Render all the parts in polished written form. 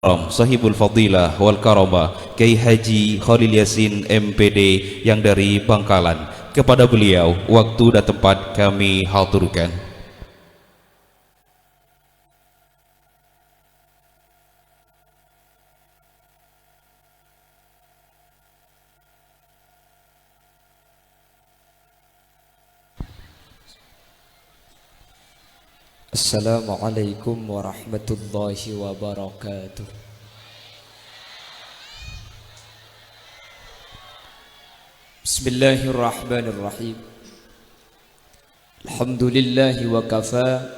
Sahibul Fadilah wal Karamah Kiai Haji Khalil Yasin MPD yang dari Bangkalan. Kepada beliau waktu dan tempat kami haturkan. Assalamualaikum warahmatullahi wabarakatuh. Bismillahirrahmanirrahim. Alhamdulillahi wa kafa.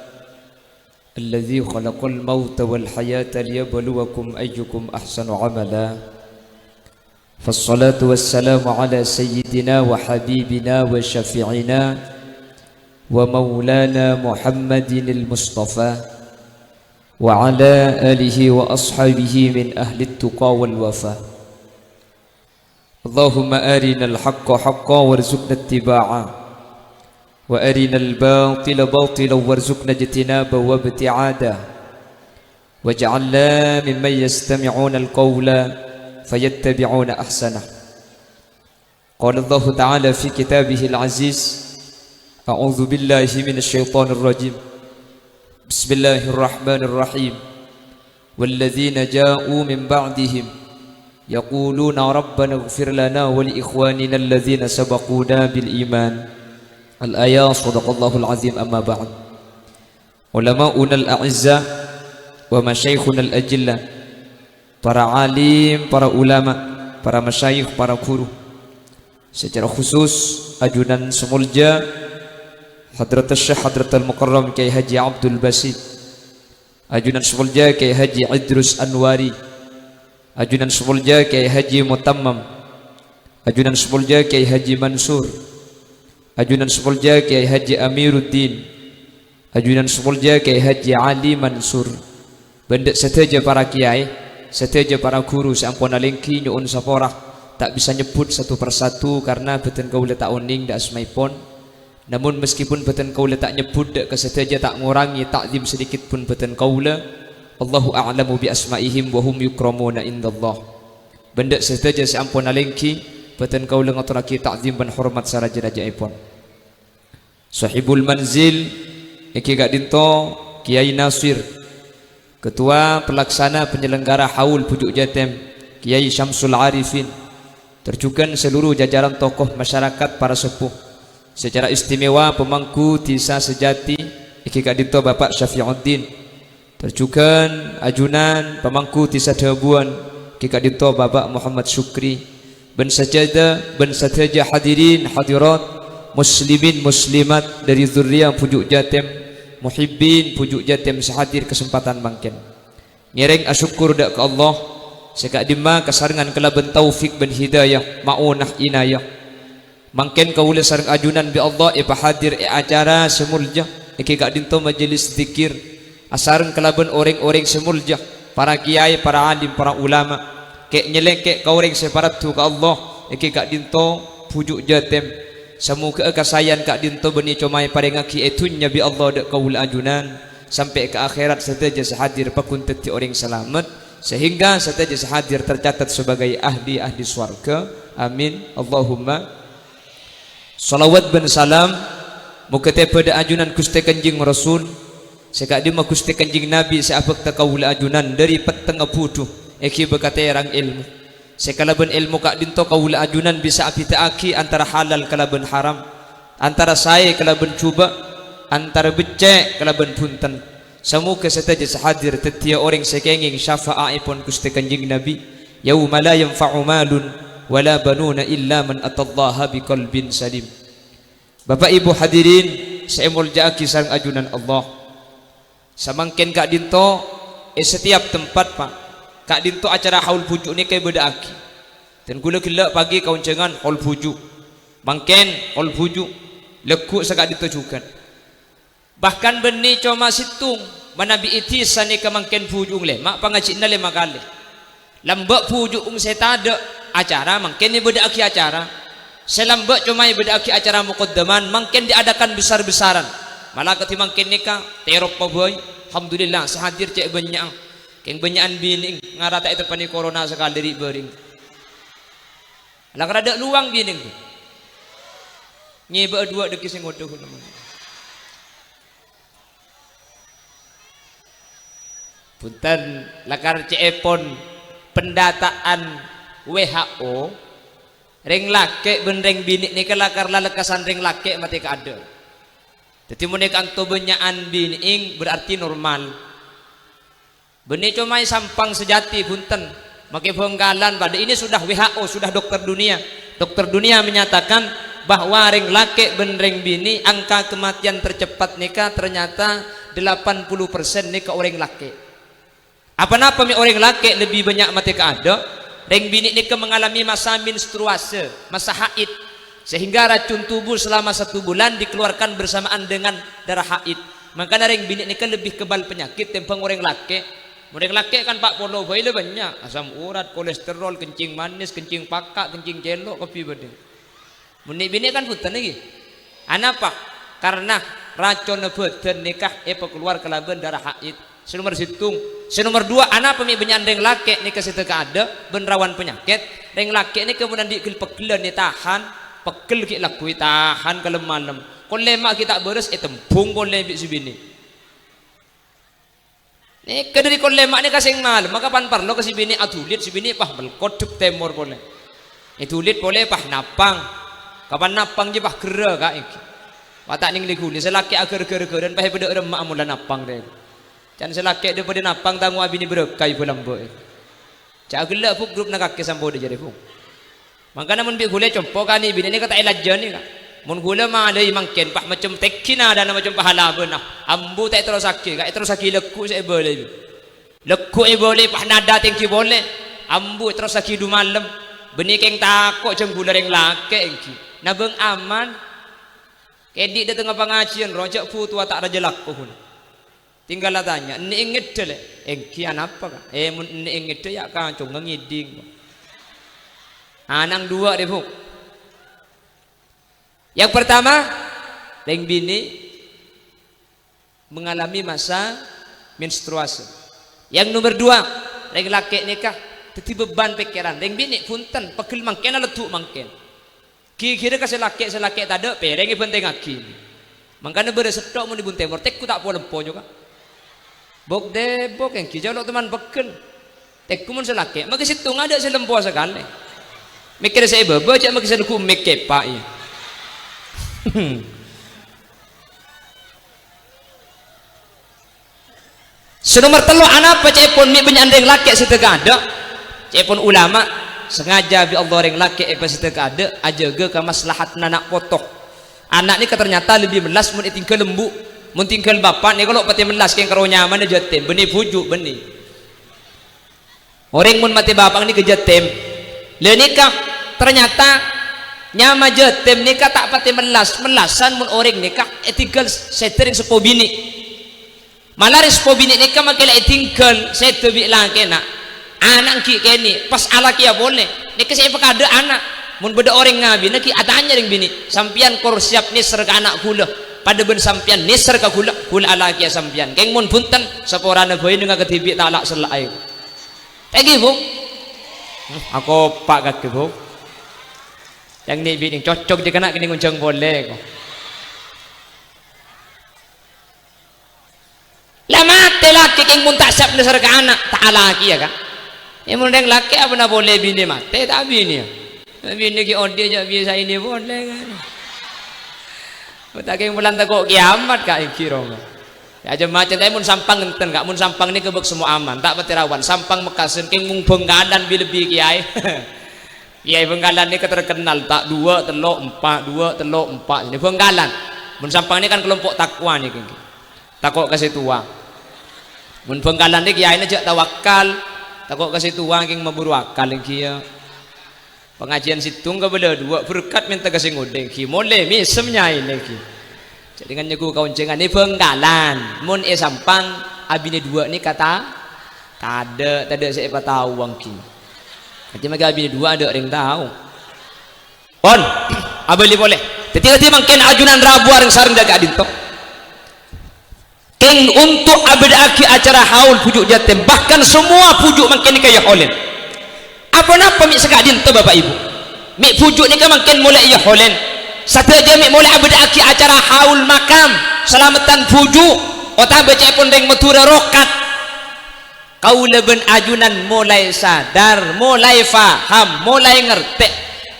Alladhi khalaqal mauta wal hayata liyabluwakum ayyukum ahsanu amala. Fassalatu wassalamu ala sayyidina wa habibina wa syafi'ina ومولانا محمد المصطفى وعلى آله وأصحابه من أهل التقى والوفاء. اللهم أرنا الحق حقا وارزقنا اتباعه وأرنا الباطل باطلا وارزقنا اجتنابه وابتعاده واجعلنا ممن يستمعون القول فيتبعون أحسنه. قال الله تعالى في كتابه العزيز: أعوذ بالله من الشيطان الرجيم. بسم الله الرحمن الرحيم. والذين جاءوا من بعدهم يقولون ربنا اغفر لنا ولإخواننا الذين سبقونا بالإيمان. الآية. صدق الله العظيم. أما بعد. علماؤنا الأعزاء ومشايخنا الأجلة, para alim, para ulama, para masyayikh, para guru, secara khusus ajunan semulja Hadratul Syekh Hadratul Mukarram Kiai Haji Abdul Basit, ajunan semulja Kiai Haji Idrus Anwari, ajunan semulja Kiai Haji Mutammam, ajunan semulja Kiai Haji Mansur, ajunan semulja Kiai Haji Amiruddin, ajunan semulja Kiai Haji Ali Mansur, benda seteja para kiai, seteja para guru sampun alengki nyuun saporah, tak bisa nyebut satu persatu karena beten kaula tak uning dak asmaipun. Namun meskipun beten kaula tak nyebut dak keseteja tak ngurangi takzim sedikit pun beten kaula. Allahu a'lamu bi asma'ihim wa hum yukramuna indallah. Benda seteja sampun alengki beten kaula ngaturake takzim dan hormat saraja-rajaipun. Sahibul manzil iki gak dinto Kiai Nasir, Ketua Pelaksana Penyelenggara Haul Pujuk Jatem Kiai Syamsul Arifin, terjugan seluruh jajaran tokoh masyarakat para sepuh, secara istimewa pemangku Tisa Sejati iki kak dinto Bapak Syafi'uddin, terjugan ajunan pemangku Tisa Dabuan iki kak dinto Bapak Muhammad Syukri, ben sajadah hadirin hadirat, muslimin muslimat dari zuriyah Pujuk Jatem, muhibbin Pujuk Jatem sehadir kesempatan mangken. Ngereng asyukur dak ke Allah sekak dimma kasarengan kelaben taufik ben hidayah maunah inayah. Mangken kaula sareng ajunan bi Allah hadir acara semulja iki gak dinto majelis zikir asareng kelaben orang-orang semulja, para kiai, para alim, para ulama kek nyelengkek kaureng separatu ka Allah iki gak dinto Pujuk Jatem. Semoga kasayan gak dinto beni comai parengaki etunya bi Allah dak kaula ajunan sampai ke akhirat seteja sehadir pakunteti orang selamat sehingga seteja sehadir tercatat sebagai ahli swarga. Amin Allahumma. Salawat ben salam mukate pada ajunan Gusti Kanjeng Rasul sekak di ma Gusti Kanjeng Nabi saabak takaula ajunan dari petengah puduh eki bekaterang ilmu sekalaben ilmu kak dinto kaula ajunan bisa apitaaki antara halal kalaben haram, antara sae kalaben cuba, antara becek kalaben punten. Semoga seteja sehadir tetia orang sekenging syafa'aipun Gusti Kanjeng Nabi yauma la yanfa'u malun wala banuna illa man atallaha biqalbin salim. Bapak Ibu hadirin saya muljaaki sareng ajunan Allah samangken kak dinto setiap tempat pak kak dinto acara haul pujuk ni kay bedaaki dan gula gila pagi kauncengan haul pujuk mangken haul pujuk lekuk sakak dinto juga bahkan beni cuma situng manabi itisan ni kamangken pujuk le mak pangacina le makale lambak pujuk saya tada acara mungkin ni bedaki acara selambak cuma bedaki acara muqaddaman mungkin diadakan besar-besaran malah ketimangkin nikah terop boy alhamdulillah sehadir cek banyak Keng banyakan bining ngarata itu pani corona sekali dari bering. Lah kada luang bining. Nyeba dua deki sing ngodoh namun. Punten lakar cepon pendataan WHO ring lake ben ring bini ni kelakar lalekasan ring lake mati kada. Jadi mereka anto benyaan bining berarti normal. Benih cuma sampang sejati punten. Makai penggalan pada ini sudah WHO, sudah dokter dunia. Dokter dunia menyatakan bahwa ring lake ben ring bini angka kematian tercepat nikah ternyata 80% nikah orang laki. Apa-apa mi orang laki lebih banyak mati keada. Ring bini nikah mengalami masa menstruasi, masa haid, sehingga racun tubuh selama 1 bulan dikeluarkan bersamaan dengan darah haid. Maka ring bini nikah lebih kebal penyakit tempang orang laki. Orang laki kan pak polo bayi banyak asam urat, kolesterol, kencing manis, kencing pakak, kencing celok, kopi badeng. Muni bini kan punten lagi. Anapa? Karena racun badan nikah keluar kelaban darah haid. Senomor situng. Senomor 2 anak pemi benyan ring laki ni kesita ada ben rawan penyakit. Ring laki ni kemudian dikil pegel ni tahan, pegel ki lakui tahan kalau malam. Kalau mak kita beres tembung boleh bi sibini. Ni kediri kalau mak ni kasing malam maka pan parlo ke sibini atulit sibini pah belkot duk temor boleh. Itulit boleh pah napang. Kapan napang je pah gera ka iki. Watak ning liguli selaki agar-agar dan pah beda remak amulan napang deh. Can selaki daripada napang tanggu abini berekai pulang boy. Cak gelak pun grup nak kaki sampai dia jadi pun. Maka namun bi gula compo kan ni bini ni kata ilajan ni kan. Mun gula mah ada mangken pak macam tekina dan macam pahala benar. Ambu tak terus sakit, kak terus sakit leku saya boleh. Leku boleh pak nada tengki boleh. Ambu terus sakit du malam. Bini keng takut macam gula yang laki engki. Nabeng aman. Kedik dia tengah pengajian rojak futua tak raja laku pun. Tinggal tanya, ini inget deh, kian apa kan? Mun ini inget deh ya kan, cuma ngiding. Anang 2 deh buk. Yang pertama, ring bini mengalami masa menstruasi. Yang nomor 2, ring laki nikah, teti beban pikiran. Ring bini punten, pegel mangken letuk mangken. Kira-kira kasih laki tak ada, pereng penting aki. Makanya beresetok mau dibun temor, tekku tak boleh lempo juga. Bok deh bok yang kijau teman pegel. Tekku mun selaki, maka situ ada selempo sekali. Mikir saya beba, cak maka saya mikir pak ya. Senomor 3 anak apa cak pun mik benyandeng laki situ ada. Cak pun ulama sengaja bi Allah ring laki apa situ ada aja ke maslahat anak potok. Anak ni ternyata lebih melas mun tinggal lembu. Mun tinggal bapak ni kalau pati melas keng karo nyaman dia jatem benih pujuk benih. Orang mun mati bapak ni ke jatem. Le nikah ternyata nyama jatem nikah tak pati melasan mun orang nikah tinggal setering sepo bini. Malah sepo bini nikah makela tinggal setu bi lang kena. Anak ki keni pas ala kia boleh. Nikah saya pakada anak. Mun beda orang ngabi neki atanya ring bini. Sampian kor siap ni serga anak kula. Pada ben sampian nisar ka kula ala kia sampian keng mun punten saporana boy dengan ketibi talak selai tegi bu aku pak kaki bu yang ni bini cocok je kena kini nguncang boleh ko lama laki keng mun tak siap nisar ka anak tak ala kia kan mun deng laki apa na boleh bini mate tak bini bini ki ode je biasa ini boleh kan. Tak keng bulan takut kiamat kak kira. Ya aja macam tapi mun sampang ngenten kak mun sampang ni kebek semua aman tak petirawan sampang mekasen keng mung Benggalan bi lebih kiai. Kiai Benggalan ni terkenal tak 2 telok 4 2 telok 4 ini Benggalan. Mun sampang ni kan kelompok takwa ni keng. Takut kasih tua. Mun Benggalan ni kiai ni jak tawakal takut kasih tua keng maburu akal kia. Pengajian situng ke bela 2 berkat minta kasih ngodeng ki mole mi semnya ini ki jadi dengan nyaku kauncengan ni Benggalan mun sampang abine 2 ni kata tak ada siapa tahu wang ki nanti maka abine 2 ada ring tahu pon abeli boleh tetapi mungkin ajunan rabu ring sareng jaga adinto keng untuk abadaki acara haul pujuk jatim, bahkan semua pujuk makin kaya holen. Apa napa mi sekadin tu bapak ibu? Mi pujuk ni kan makin mulai ya holen. Satu aja mi mulai abadaki acara haul makam, selamatan pujuk. Otak baca pun deng matura rokat. Kau leben ajunan mulai sadar, mulai faham, mulai ngerti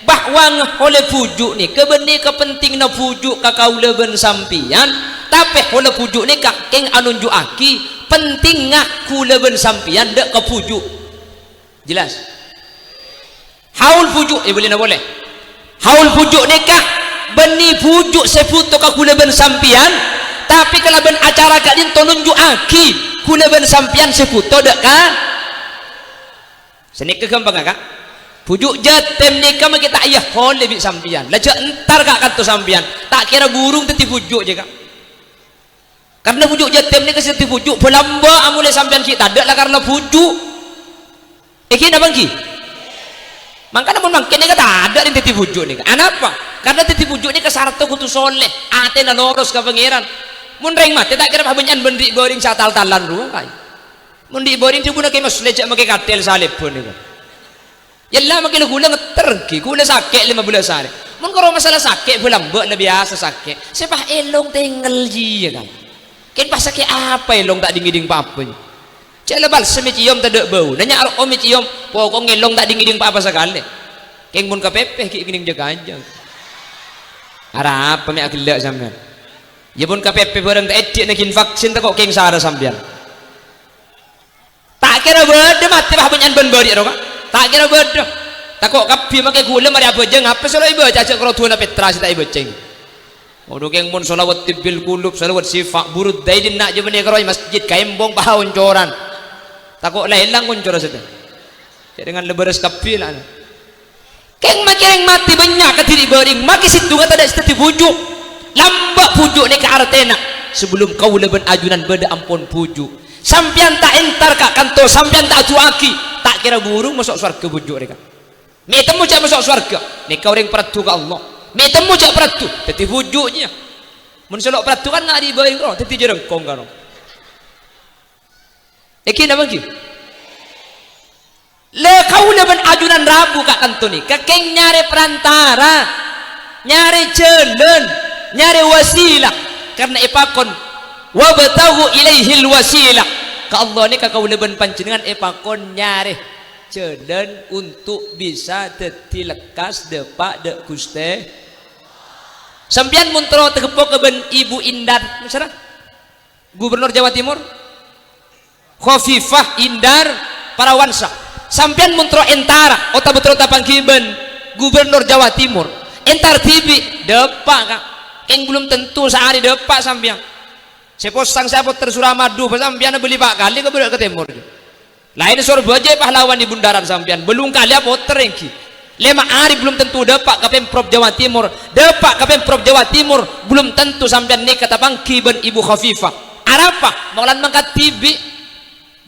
bahwa oleh pujuk ni kebeni kepenting na pujuk ka kau leben sampian, tapi oleh pujuk ni kak keng anunjuk aki penting ngaku leben sampian dek ke pujuk. Jelas? Haul pujuk boleh na boleh. Haul pujuk ni kak beni pujuk seputo ka kuleben sampian, tapi kalau ben acara kak din tonunjuk aki kuleben sampian seputo dek ka seni ke gampang kak pujuk jatem ni kama kita ayah hol lebih sampian laja entar kak kanto sampian tak kira burung teti pujuk je kak, karena pujuk jatem ni kasi teti pujuk pelamba amule sampian kita tak lah karena pujuk iki na bangki makanya pun makin ni kata ada di teti pujuk ni kak anapa karena teti pujuk ni kesarto kutu soleh ate na loros ka pangeran mun reng mate tak kira pabenyan bendi boring sa tal-talan ruang kay mun di boring tibu na kay mas leja make katel salib pun ni yalla make gula ngeterki gula sakit 15 hari mun karo masalah sakit pulang be na biasa sakit sepah elong tinggal ji kan ken pas sakit apa elong tak dingiding apa ni cela bal semicium tak ada bau nanya om cium pokok elong tak dingiding apa sekali keng mun kapepeh ki gining jaga aja ara apa me akilak sampean ya pun KPP bareng tak edik nakin vaksin tak kok keng sara sampean tak kira beda mati bah penyan ben bari ro tak kira beda tak kok kapi make gula mari apa jeng apa solo ibu cacak kro tuana petra si tak ibu ceng modo keng mun selawat tibil kulub selawat sifa burud daidin nak je bene kro masjid kaembong bahaun coran tak kok lelang kuncor sete dengan leberes kapi lah keng makin mati banyak ketiri bering maki situ kata ada setiap bujuk lambak pujuk ni ke artena sebelum kau leben ajunan beda ampun pujuk sampian tak entar kak kantor sampian tak tuaki tak kira burung masuk surga pujuk mereka mi temu cak masuk surga ni kau ring peratu ke Allah mi temu cak peratu teti pujuknya mun selok peratu kan nak dibayang kau teti jerengkong kan ikin apa ki le kau leben ajunan rabu kak kantor ni kakeng nyari perantara nyari jalan nyari wasilah karena ipakon wabtahu ilaihil wasilah ka Allah ni kakau leben panjenengan ipakon nyari jalan untuk bisa dadi lekas depak dek Gusti sampeyan muntro tegepok keben Ibu Indar misalnya Gubernur Jawa Timur Khofifah Indar Parawansa sampeyan muntro entara ota betul tapangkiben Gubernur Jawa Timur entar tibi depak kak yang belum tentu sehari depak sampian seposang siapa tersurah madu sampian beli pak kali ke berak ke timur lain suruh baja pahlawan di bundaran sampian belum kali apa terengki 5 hari belum tentu depak ke Pemprov Jawa Timur depak ke Pemprov Jawa Timur belum tentu sampian ni kata bangki ben Ibu Khafifah arapa maulan mangkat tibi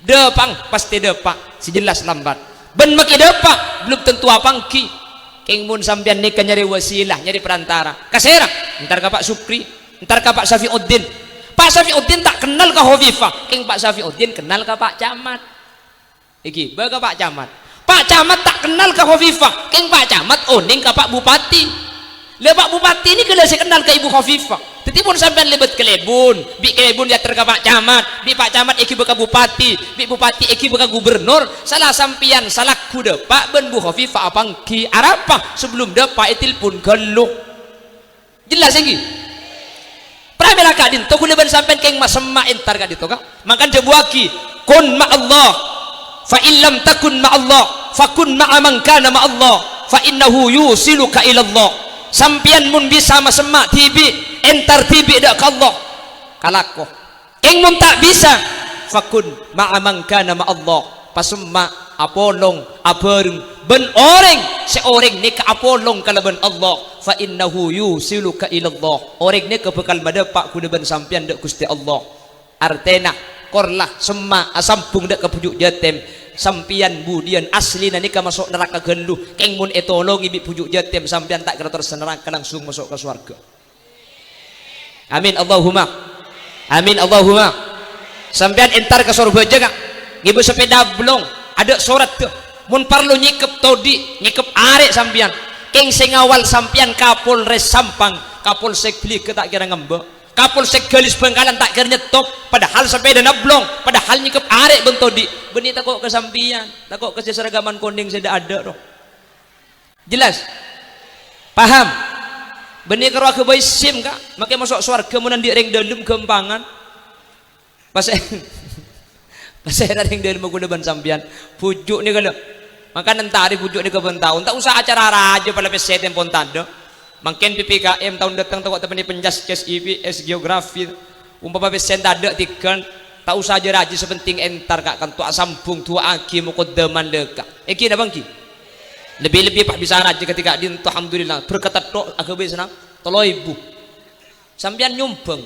depang pasti depak sejelas lambat ben maki depak belum tentu apangki keng mun sampean nikah nyari wasilah nyari perantara kasera entar ka Pak Supri entar ka Pak Safiuddin Pak Safiuddin tak kenal ka Khofifah keng Pak Safiuddin kenal ka Pak Camat iki baga Pak Camat tak kenal ka Khofifah keng Pak Camat oning ka Pak Bupati le Pak Bupati ini kena saya kenal ke Ibu Khafifah tetipun sampean lebet kelebun bi kelebun dia terka Pak Camat bi Pak Camat iki beka Bupati bi Bupati iki beka Gubernur salah sampian salah kuda Pak ben Bu Khafifah apangki arapa sebelum dapat telepon geluh jelas lagi pramela kadin to kuleban sampean keng masema entar kadin to kak makan jebuaki kun ma Allah fa illam takun ma Allah fakun ma'a man kana ma Allah fa innahu yusiluka ila Allah sampian mun bisa masemak tibi entar tibi dak Allah kalako eng mun tak bisa fakun ma'a man kana ma Allah pasemma apolong apeung ben orang seorang ni ka apolong kalaban Allah fa innahu yusiluka ila Allah orang ni ke bekal madepak kuda ben sampian dak Gusti Allah artena korlah semma asampung dak ke pujuk jatem sampian budian asli nani ka masuk neraka geluh keng mun etolong ibi pujuk jatem sampian tak kira terseneraka langsung masuk ke surga amin Allahumma sampean entar ke surga aja kak ngibu sepeda blong ada surat tuh mun perlu nyikep todi nyikep arek sampean keng sing awal sampean Kapolres Sampang Kapolsek beli ke tak kira ngembek Kapolsek Galis Bangkalan tak kira nyetop padahal sepeda nablong padahal nyikep arek ben todi beni takok ke sampean takok ke seragaman konding saya ada roh jelas paham benih karo aku bayi sim kak makai masuk swarga mun di ring dalem gempangan pas ada ring dalem guna ban sampean pujuk nih kalau maka nentari pujuk nih ke tahun tak usah acara raja pada peset yang pun tanda makin PPKM tahun datang takut temen penjas kes IPS geografi umpama peset ada tikan tak usah aja raja sepenting entar kak kan tua sambung tua aki mukoddaman leka eki dah bangki lebih-lebih pak bisa raja ketika di alhamdulillah berkata tok aku bisa senang tolong ibu sampean nyumbang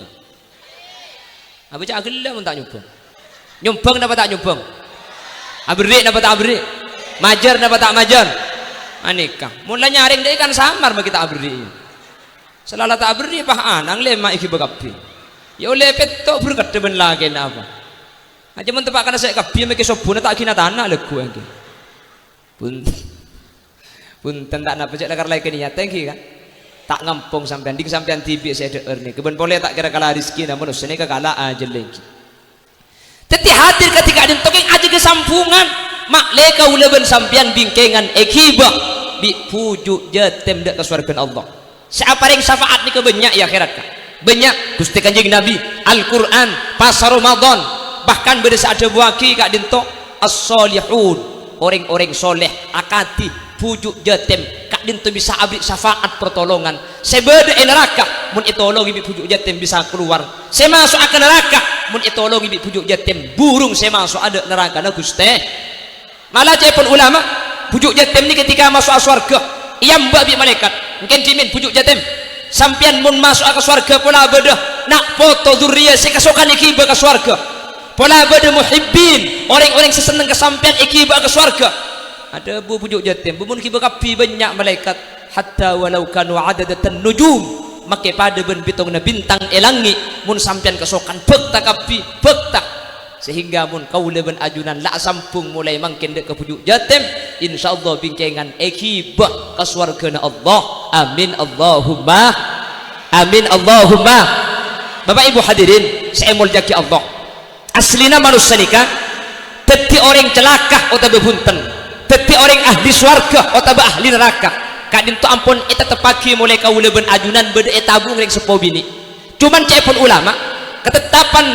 apa cak agak mun tak nyumbang napa tak nyumbang abri napa tak abri majar napa tak majar anika mulai nyaring deh kan samar bagi tak abri selala tak abri pak anang lema iki bagapi ya oleh petok berkata ben lagi apa aja mun tepak kana saya kapi make sobuna tak kina tanah legu engke punten tak napa cek lakar lagi niat thank you kan tak ngampung sampean di sampean tibi saya deer nih keben boleh tak kira kala rezeki namun usene kala aja lagi teti hadir ketika ada toking aja kesampungan mak leka uleban sampean bingkengan ekiba bi pujuk jatem dak kesuargan Allah siapa yang syafaat ni kebanyak ya akhirat kan banyak Gusti Kanjeng Nabi Al-Qur'an pas Ramadan bahkan beda ada buaki kak dinto as-solihun orang-orang soleh akati pujuk jatem kak dinto bisa abrik syafaat pertolongan sebeda neraka mun itolong ibi pujuk jatem bisa keluar saya masuk ke neraka mun itolong ibi pujuk jatem burung saya masuk ada neraka na Gusti malah cepon ulama pujuk jatem ni ketika masuk surga ia mbak bi malaikat mungkin jimin pujuk jatem sampian mun masuk ke surga pola bedah nak foto zuriya saya kesokan ikiba ke surga pola bedah muhibbin orang-orang seseneng kesampian ikiba ke surga ada bu pujuk jatim bumun kiba kapi banyak malaikat hatta walau kanu adadatan nujum make pada ben bitongna bintang elangi mun sampean kesokan bekta kapi bekta sehingga mun kaula ben ajunan la sampung mulai mangkin dek ke pujuk jatim insyaallah bingkengan ekibah ka swargana Allah amin Allahumma amin Allahumma Bapak Ibu hadirin saya muljaki Allah aslina manusia nikah teti orang celaka atau bebunten teti orang ahli swarga atau ahli neraka kadin tu ampun eta tepaki mulai kaula ben ajunan beda etabu ring sepo bini cuman cepon ulama ketetapan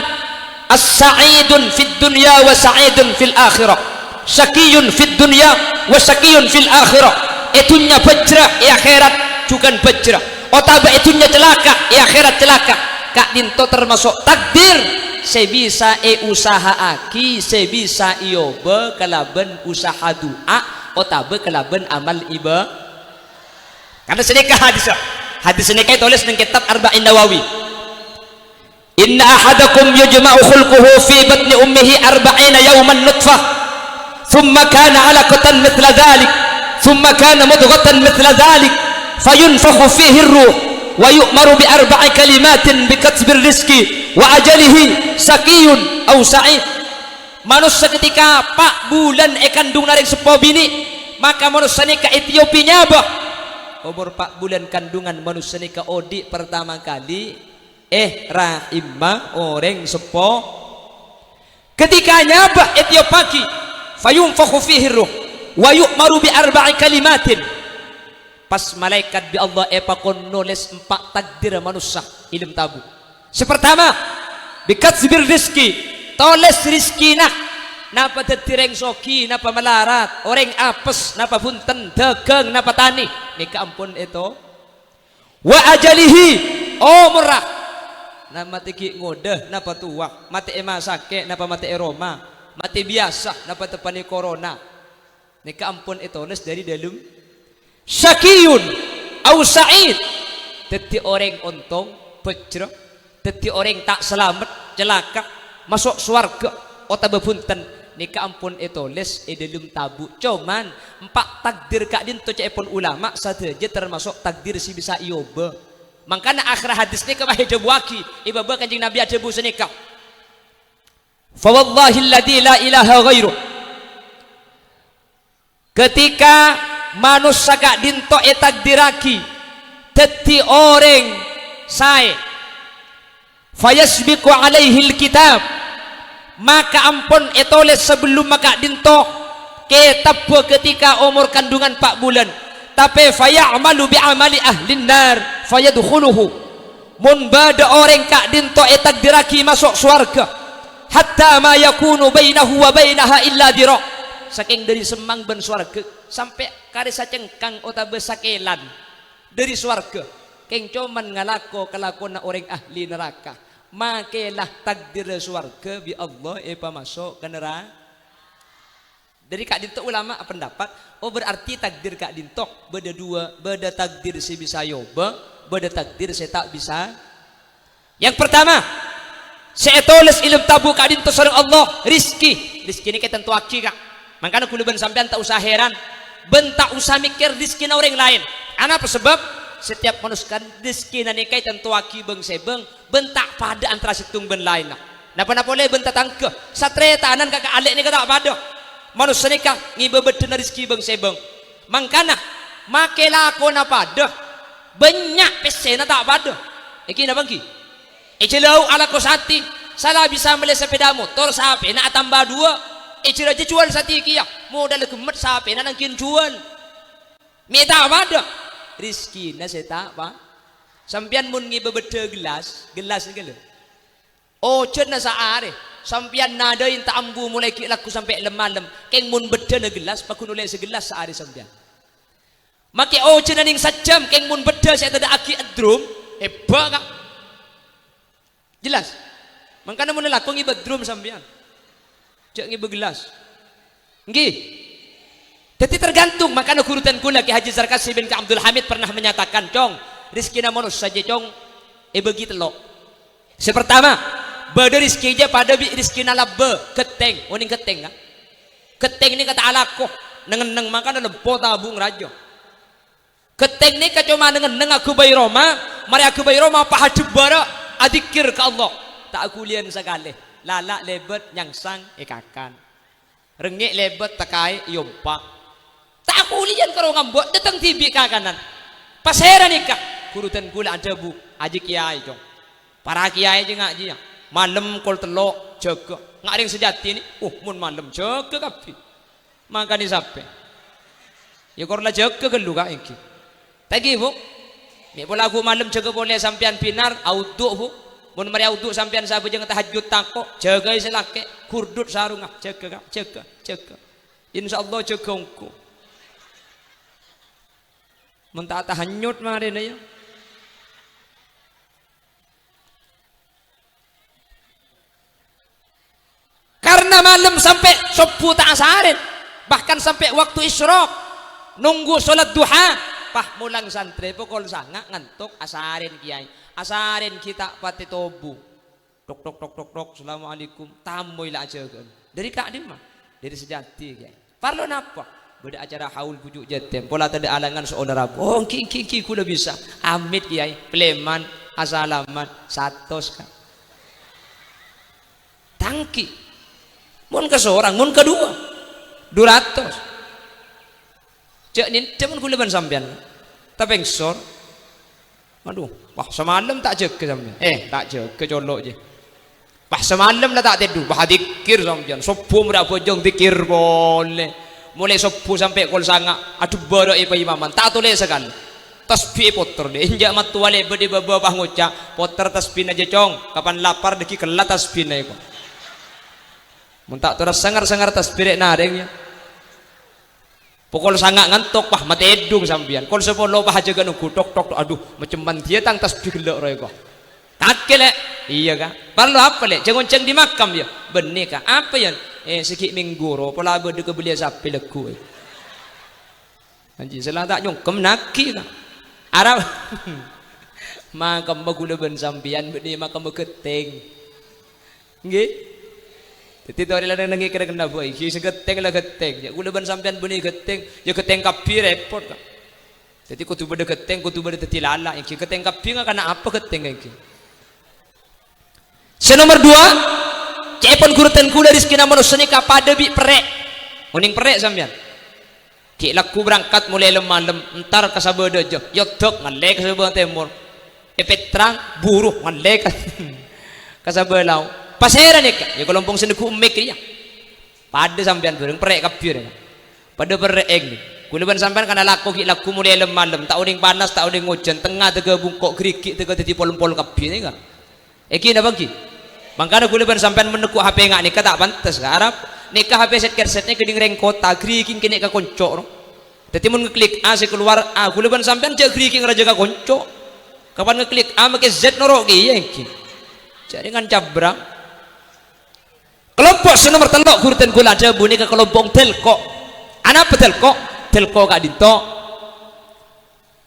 as-sa'idun fid dunya wa sa'idun fil akhirah syaqiyun fid dunya wa syaqiyun fil akhirah itunya bajrah ya akhirat bukan bajrah otaba itunya celaka ya akhirat celaka kadin tu termasuk takdir sebisa usaha aki sebisa iyoba kalaban usaha doa otaba kalaban amal iba karena sedekah hadis sedekah tulis dalam kitab Arba'in Nawawi inna ahadakum yujma'u khulquhu fi batni ummihi 40 yawman nutfah thumma kana 'alaqatan mithla dhalik thumma kana mudghatan mithla dhalik fayunfakhu fihi ar-ruh wa yu'maru bi 4 kalimatin bi katsbir rizqi wa ajalihi sakiyun au sa'id manusia ketika 4 bulan kandung naring sepo bini maka manusia ni ke Etiopianya bah umur 4 bulan kandungan manusia ni ke odi pertama kali rahimah orang sepo ketika nyabah Etiopaki fayunfakhu fihi ruh wa yu'maru bi 4 kalimatin pas malaikat bi Allah pakon nulis 4 takdir manusia ilmu tabu sepertama bikatsbir rizki toles rizki nak napa tetireng soki napa melarat orang apes napa punten dagang napa tani nika ampun itu wa ajalihi murah nama tiki ngode napa tua mati emasake napa mati eroma mati biasa napa tepani corona nika ampun itu les dari dalam syakiyun au sa'id teti orang untung bejrah teti orang tak selamat celaka masuk swarga otaba punten nika ampun etoles dalam tabu cuman 4 takdir kak dinto cepon ulama saja termasuk takdir si bisa iyoba makanya akhir hadis ni kemah debuaki ibaba kanjing Nabi ada bu senikah fa wallahi alladzi la ilaha ghairuh, ketika manusia kak dinto takdiraki teti orang saya fayasbiqu alaihi alkitab, maka ampun etoles sebelum maka dinto kitab ketika umur kandungan 4 bulan, tapi fayamalu bi amali ahlin nar fayadkhuluhu, mun bada orang kak dinto takdiraki masuk surga hatta ma yakunu bainahu wa bainaha illa dira, saking dari semang ben surga sampai karisa cengkang otabe sakelan dari surga keng cuman ngalako kelakuan orang ahli neraka, makelah takdir surga bi Allah masuk ke neraka. Dari kak dintok ulama pendapat, oh berarti takdir kak dintok beda dua, beda takdir si bisa yoba, beda takdir saya tak bisa. Yang pertama, saya tulis ilmu tabu kak dintok sareng Allah rizki ini kita tentu aki kak, makanya kulo ben sampean tak usah heran, ben tak usah mikir rizki na orang lain. Apa sebab setiap manusia rizki na nikai tentu aki beng sebeng bentak pada antara situng ben lain lah. Napa boleh bentak tangke satre tanan kakak alek ni kata pada manusia nikah ngibebet na rizki beng sebeng, mangkana makelah aku na pada banyak pesen na tak pada iki na bangki ecelau ala kosati salah bisa beli sepeda motor sape na tambah 2 ecera jual sati kia modal kemet sape na nangkin jual mi tak pada rizki na saya tak apa sampian mun ngibebet gelas ni gelo oh cen na saare sampian nada yang tak ambu mulai laku sampai lem-malam keng mun beda na gelas pakun oleh segelas sehari sampian make oh cina ning sajam keng mun beda saya tada aki drum hebat kak jelas makanya mun laku ngibet drum sampian cek ngibet gelas nggih. Jadi tergantung, makanya kurutan kula Ki Haji Zarkasi bin Ka Abdul Hamid pernah menyatakan cong rizki na manusia saja cong begitu lo. Sepertama beda rizki aja pada rizki na labbe keteng uning keteng kan keteng ini kata alako neng makan lempo tabung rajo keteng ini cuma neng aku bayi Roma mari aku bayi Roma paha jebara adikir ke Allah tak aku lian sekali lala lebet nyangsang ikakan rengik lebet takai yompak tak aku lian kalau ngambok datang tibi kakanan pas heran nikah kurutan kula ada bu aji kiai cong para kiai aja ngaji ya malam kol telok jaga nggak ada yang sejati ini mun malam jaga kapi maka ni sampai ya korla jaga gelu kak iki tadi bu ni pola aku malam jaga boleh sampean pinar audu bu mun mari audu sampean sabu jangan tahajud tako jaga selake kurdut sarung jaga kak jaga insyaallah jaga engko mun tak tahanyut mari ya karena malam sampai subuh tak asarin bahkan sampai waktu isyraq nunggu sholat duha pah mulang santri pokol sanga ngantuk asarin kiai asarin kita pati tobu tok assalamualaikum tamu ila aja kan dari kak dimah dari sejati kiai parlo napa beda acara haul pujuk jatem pola tadi alangan saudara oh ki kuda bisa amit kiai pleman asalaman satos kan tangki mun ke seorang mun kedua 200 cek ni temen kuleban sampean tapi sor aduh wah semalam tak jaga sampean tak jaga colok je wah semalam lah tak tidur wah dikir sampean subuh muda bojong dikir boleh mulai subuh sampai kol sanga aduh baru ipa imaman tak tulis sekali tasbih poter deh injak matuale bede babah ngucap poter tasbih aja cong kapan lapar deki kelat tasbih na iko mun tak terus sangar tasbih naring ya pokol sangat ngantuk pah mati edung sambian kol sepuluh pah aja ganu tok aduh macam mantia tang tasbih gelak roy kok kakek lek iya kak perlu apa lek jangan ceng di makam ya benih kak apa ya sikit minggu pola berde kebelia sapi leku anji selang tak nyungkem naki kak Arab makam bagula ben sambian benih makam keteng nggih. Jadi tu orang nangi kena kena buai, kisi geteng lah geteng. Ya gula ban sampean bunyi geteng, ya geteng kapi repot kan. Jadi kutu berde geteng, kutu berde tetilala. Yang geteng kapi nggak kena apa geteng yang. Senomor 2, cepon gurutan kula rizki na manusia ni kapada bi perek uning perek sampean ki laku berangkat mulai lemah entar kasabada je yotok ngalek kasabada timur petrang buruh ngalek kasabalau pasera ni ka ya kelompong sendeku umek ya pada sampean bareng perek kapir pada perek ni kulaban sampean kana laku ki laku mulai lemah tak uning panas tak uning hujan tengah tega bungkok gerikik tega dadi pol-pol kapir ni kan iki na bagi mangkana kulaban sampean meneku HP ngak nikah tak pantas ka Arab nikah HP set kersetnya keding reng kota griking kene ka konco dadi mun ngeklik A si keluar A kulaban sampean cek griking raja ka konco kapan ngeklik A make Z norok ki ya iki jaringan cabrak kelompok nomor telok gurutan kula ada bunyi ke kelompok telko ana apa telko kak dito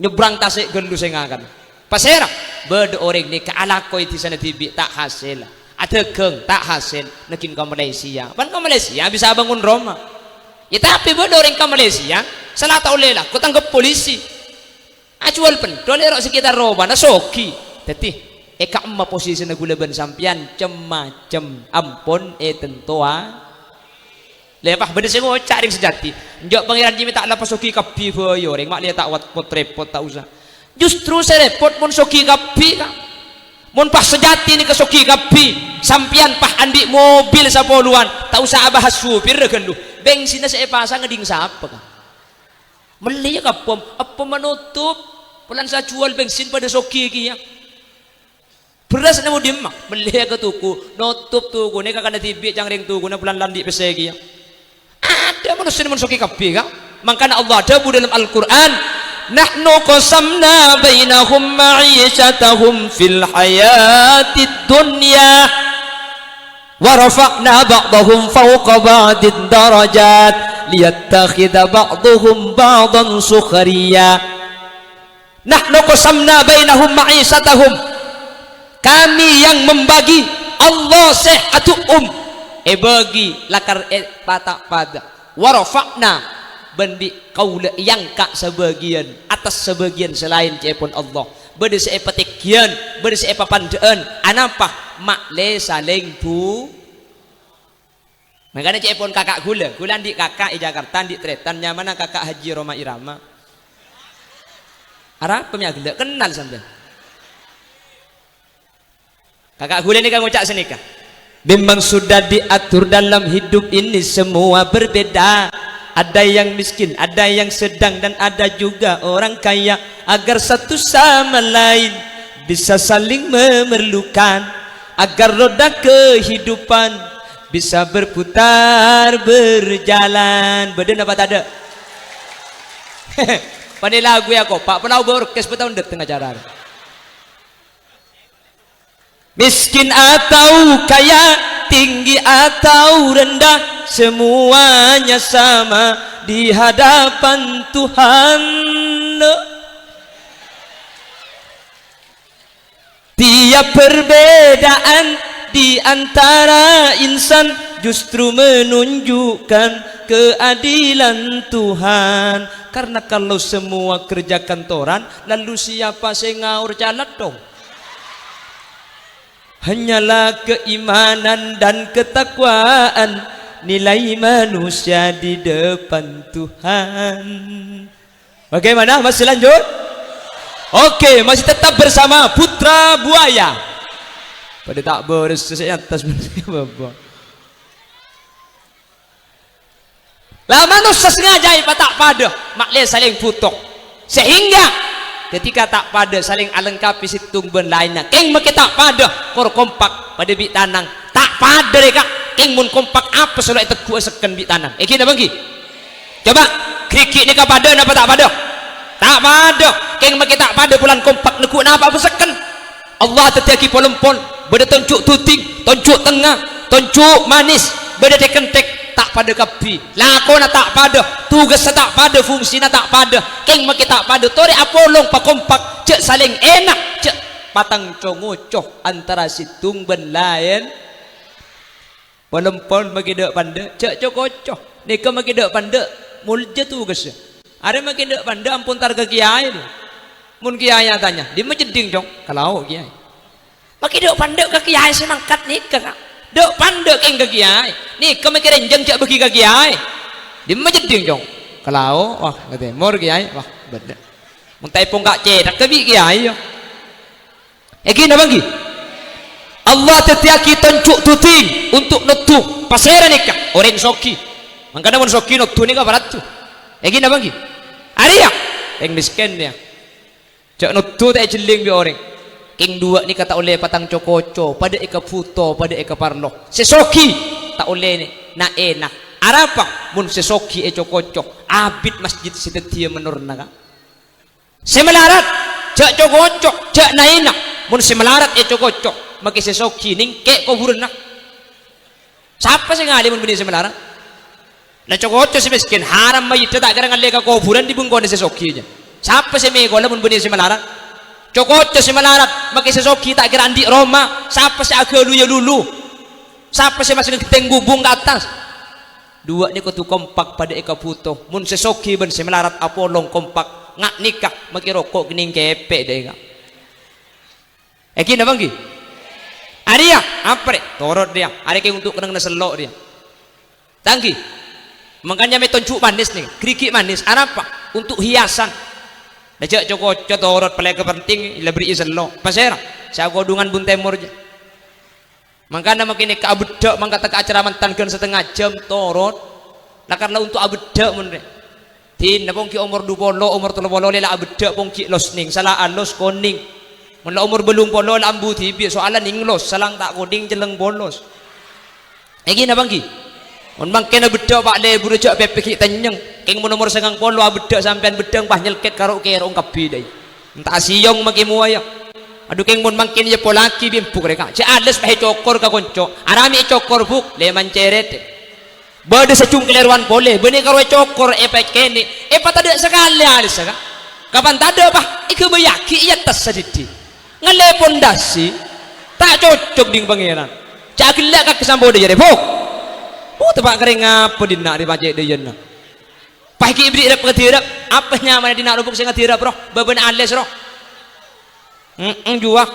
nyebrang tasik gelu sengakan pasera berde orang ni ke alako itu sana tibi tak hasil ada geng tak hasil nekin ke Malaysia pan ke Malaysia bisa bangun Roma ya tapi berde orang ke Malaysia salah tahu lela kau tangkap polisi acual pen dole rok sekitar Roma na soki teti eka emma posisi na gulaban sampian cem-macem ampun tentua lepah benda saya mau cari sejati njok pangeran jimi tak lapas soki kapi boyo reng mak dia tak wat pot repot tak usah justru saya repot mun soki kapi kak mun pas sejati ni ke soki kapi sampian pah andi mobil sapoluan tak usah abah supir regan lu bensin na saya pasang ngeding siapa kak meli ya kapom apa menutup pelan saya jual bensin pada soki kia beras na mo dimma meli ka tuku nutup tuku ni kakana tibik jang ring tuku na pelan landi pesegi ya ada manusia mun soki kapi kak mangkana Allah ada dalam Al-Qur'an nahnu qasamna bainahum ma'ishatahum fil hayatid dunya wa rafa'na ba'dahum fawqa ba'did darajat liyattakhidha ba'dahum ba'dan sukhriya nahnu qasamna bainahum ma'ishatahum kami yang membagi Allah sehatu bagi lakar patak pada warafakna bendi kaula yang kak sebagian atas sebagian selain cepon Allah berde seepatikian berde seepapandaan anapa mak le saling bu makanya cepon kakak gula di kakak di Jakarta di Tretan mana kakak Haji Roma Irama arah pemia gula kenal sampai kakak gula ni kan ngucap senikah memang sudah diatur dalam hidup ini semua berbeda ada yang miskin ada yang sedang dan ada juga orang kaya agar satu sama lain bisa saling memerlukan agar roda kehidupan bisa berputar berjalan beden apa tak ada pandai lagu ya kok pak pelau berorkes bertahun tengah jalan miskin atau kaya tinggi atau rendah semuanya sama di hadapan Tuhan tiap perbedaan di antara insan justru menunjukkan keadilan Tuhan karena kalau semua kerja kantoran lalu siapa sing ngaur jalan dong hanyalah keimanan dan ketakwaan nilai manusia di depan Tuhan. Bagaimana masih lanjut? Oke, masih tetap bersama Putra Buaya pada tak bersesat atas bapak lah manusia sengaja tak pada makle saling putok sehingga ketika tak pada saling alengkapi situng ben lainnya keng make tak pada kor kompak pada bi tanang tak pada reka keng mun kompak apa solek teku seken bi tanang iki napa bagi coba krikik ni ka pada napa tak pada keng make tak pada bulan kompak neku napa apa seken Allah tetiaki polempon beda tunjuk tuting tunjuk tengah tunjuk manis beda tekentek tak pada kapi lakona tak pada tugas tak pada fungsi tak pada keng make tak pada tore apolong pa kompak cek saling enak cek patang congocoh antara situng ben lain polempon make dak panda cek cokocoh nika make dak panda mulje tugas are make dak panda ampun targa kiai mun kiai tanya di majeding jong kalau kiai make dak panda ke kiai semangkat nikah dek pandek keng ke kiai nih kemikiran jeng cak bagi ke kiai di masjid jong kalau wah ngerti mor kiai wah beda muntai pun gak cedak tapi kiai yo gini bagi Allah tetiaki tonjuk tutin untuk nutu pasera nikah orang soki makanya mun soki nutu nikah barat tu gini bagi Arya yang miskin dia cak nutu tak jeling bi orang king dua ni kata oleh patang cokoco pada eka puto pada eka parlo sesoki tak oleh ni na enak arapa mun sesoki cokoco abid masjid setetia menurna ka semelarat cak cokoco cak na enak mun semelarat cokoco maki sesoki ning ke kuburan nak siapa sih ngali mun bini semelarat na cokoco si miskin haram mayit tak kira ngali ka kuburan di bungkon sesoki aja siapa sih mego mun bini semelarat cokoco si melarat makai sesoki tak kira andi Roma siapa si agalu ya lulu siapa si masuk ke tenggubung ke atas dua ni kutu kompak pada eka puto mun sesoki ben si melarat apolong kompak ngak nikah makai rokok gening kepe deh ngak kina bangki Aria apa deh torot dia ada ke untuk kena selok dia tangki makanya metonjuk manis nih kerikik manis apa untuk hiasan Dajak cokot torot pelai kepenting lebih iselo pasera saya godungan bun temur je makanya makin ke abedek mangkata ke acara mantankan setengah jam torot lah karena untuk abedek menre tin pongki umur 20 umur 30 lela abedek pongki los ning salah alos koning mun umur belum polo lambu tibi soalan ning los salang tak koding jeleng bolos gini bangki mun mangken abedek pak le buru cak pepek tenyeng keng nomor sengang polo abedek sampean bedeng pah nyelket karo kerong kapi dai entah siyong maki muaya aduh keng mun mangkin ye polaki bimpuk reka ce ades pah cokor ka konco arami cokor buk le manceret bade secung kelerwan pole bene karo cokor kene patada sekali alis ka kapan tada pah iku bayaki iya tas sadidi ngale pondasi tak cocok ding pangeran cak gelak ka kesambo de jere buk tepak kering apa dina di pajak de yen pagi ibri rep ngedirap apa nyaman dina rubuk sing ngedirap roh baben ales roh juak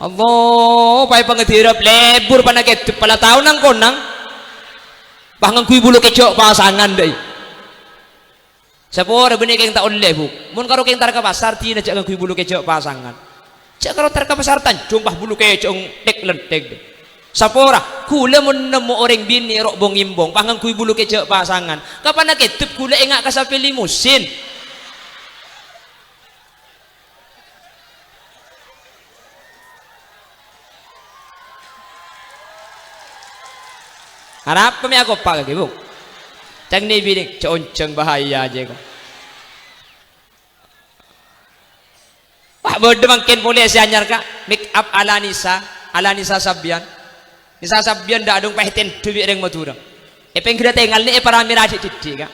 Allah pai pengedirap lebur panaket pala tahun nang konang pangang kui bulu kecok pasangan deh sapor benih keng tak oleh bu mun karo keng tar ka pasar tina cak kui bulu kecok pasangan cak karo tar ka pasar Tanjung pah bulu kecok tek lentek deh sapora kula mun nemu orang bini rok bong imbong pangang kui bulu kecok pasangan kapan nak ketep kula engak kasape limusin harap kami aku pak lagi bu cang ni bini conceng bahaya aja kok wah bodoh makin boleh si anyar kak make up ala Nisa Sabian Nisa Sabian dak adung pahitin duit reng maturang peng kira tengal ni para miraji didi kak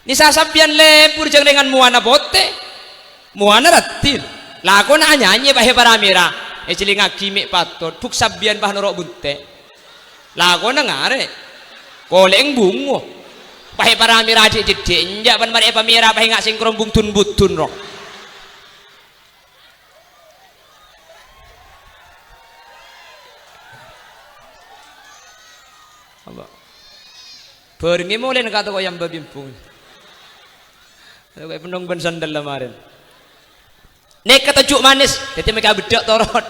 Nisa Sabian lempur jeng dengan muana bote muana ratil laku na nyanyi pahe para mira cilinga kimik patot buk Sabian bah norok bunte laku na ngare koleng bungo pahe para miraji didi njak ban mare pamira pahe ngak singkrom bungtun butun rok Beringi mulai nak kata kau yang berbimpung. Kau penung ben sandal lamarin. Nek kata juk manis, jadi mereka bedak torot.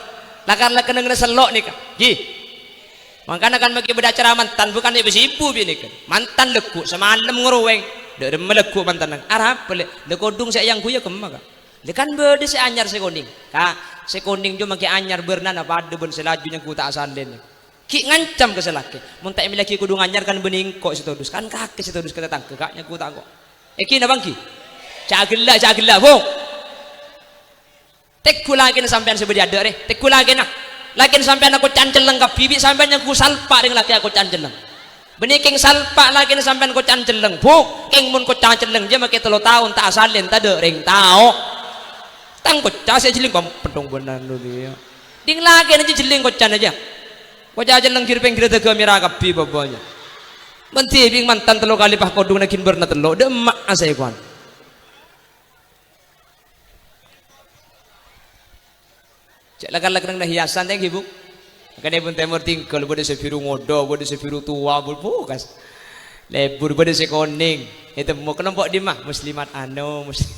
Lakar lah kena selok nih kan. Ji, makanya kan mereka berdacara mantan bukan dia bersipu bini kan. Mantan lekuk semalam ngeruweng. Dari melekuk mantan. Arab boleh. Lekodung saya yang kuya kemak. Lekan berde saya anyar sekoning. Kak, sekoning jo makai anyar bernana pada ben selajunya ku tak asalin. Ki ngancam ke selaki mun tak miliki kudu nganyar kan bening kok situdus kan kaki situdus kata tangke kaknya ku tak kok na bangki cagela bo tek ku lagi sampean sebedi ada re tek ku lagi nah lagi sampean aku canceleng ka bibi sampean yang ku salpa dengan laki aku canceleng benih keng salpa lagi sampean ku canceleng bo keng mun ku canceleng je make 3 tahun tak asalin tak ada ring tao tang ku case jeling pedong benan lu dia ding lagi aja jeling ku can aja kau jajan lengkir pengkir tega merah kapi babanya. Menti bing mantan 3 kali pah kodung nakin berna telo demak asai kuan. Cek lakan nang hiasan teh ibu. Kene pun temur tinggal bode sebiru ngodo, bode sebiru tua, bukas. Lebur bode sekoning. Itu mau kelompok di mah muslimat muslim.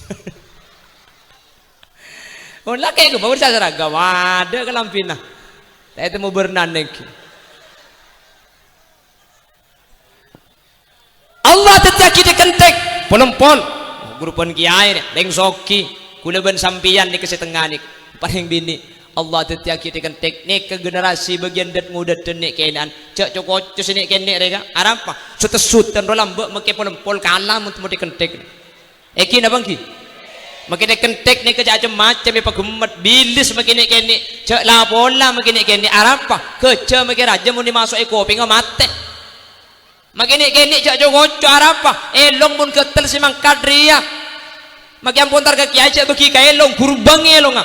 Oh lah kayak gue bawa seragam ada kelampina. Saya itu mau berenang. Allah tetap kita kentek polompol guru pun kiai deng soki kula ben sampian di kesetengah nik paling bini Allah tetap kita kentek nik ke generasi bagian dat muda tenik kenan cak cokot sini kenek reka arapa sutesut dan rolam be make polompol kalah mau dikentek eki na bangki makine kentek nik ke macam apa gemet bilis makine kene cak lapola makine kene arapa keca make raja mau dimasuk kopi ngamate makini kini cak jogoco arapa elong pun ketel si mang kadria maki ampun tar kaki aja bagi ka elong kurbang elong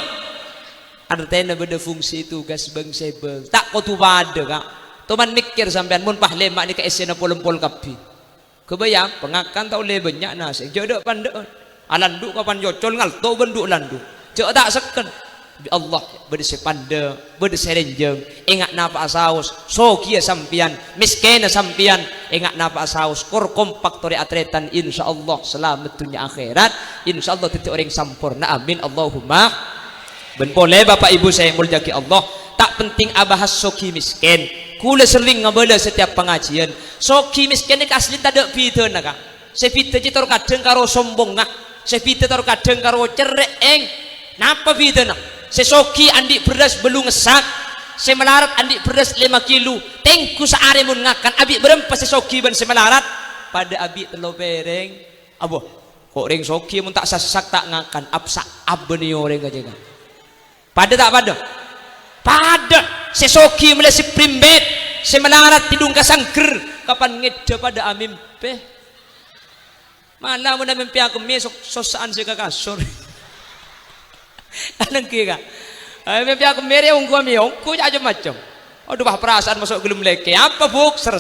artinya beda fungsi tugas bangsa bang tak kau tu pada kak teman mikir sampean mun pahle mak ni ka esena pol-pol kapi kebayang pengakan tau le banyak nasi jodoh pandek alandu kapan jocol ngal to benduk landu cak tak seken Allah berdesi panda berdesi renjeng ingat napa asaus so kia sampian miskin sampian ingat napa asaus kor kompak tori atretan insyaallah selamat dunia akhirat insyaallah titik orang sampurna amin Allahumma ben boleh bapak ibu saya muljaki Allah tak penting abahas soki miskin kula sering ngabala setiap pengajian soki miskin ni asli tak ada pita nak saya pita je taruh kadang karo sombong nak saya pita taruh kadang karo cereng napa pita nak sesoki andi beras belum ngesak saya melarat andi beras 5 kilo tengku seare mun ngakan abi berempat sesoki ban saya melarat pada abi telo pereng abo kok ring soki mun tak sasak tak ngakan apsa abeni orang aja kan pada tak pada sesoki mulai si primbet saya melarat tidung kasangker kapan ngeda pada amimpe malah mun amimpe aku mesok sosaan saya kasur anang kira mimpi aku mere ongku aja macam aduh bah perasaan masuk gelum leke apa buk ser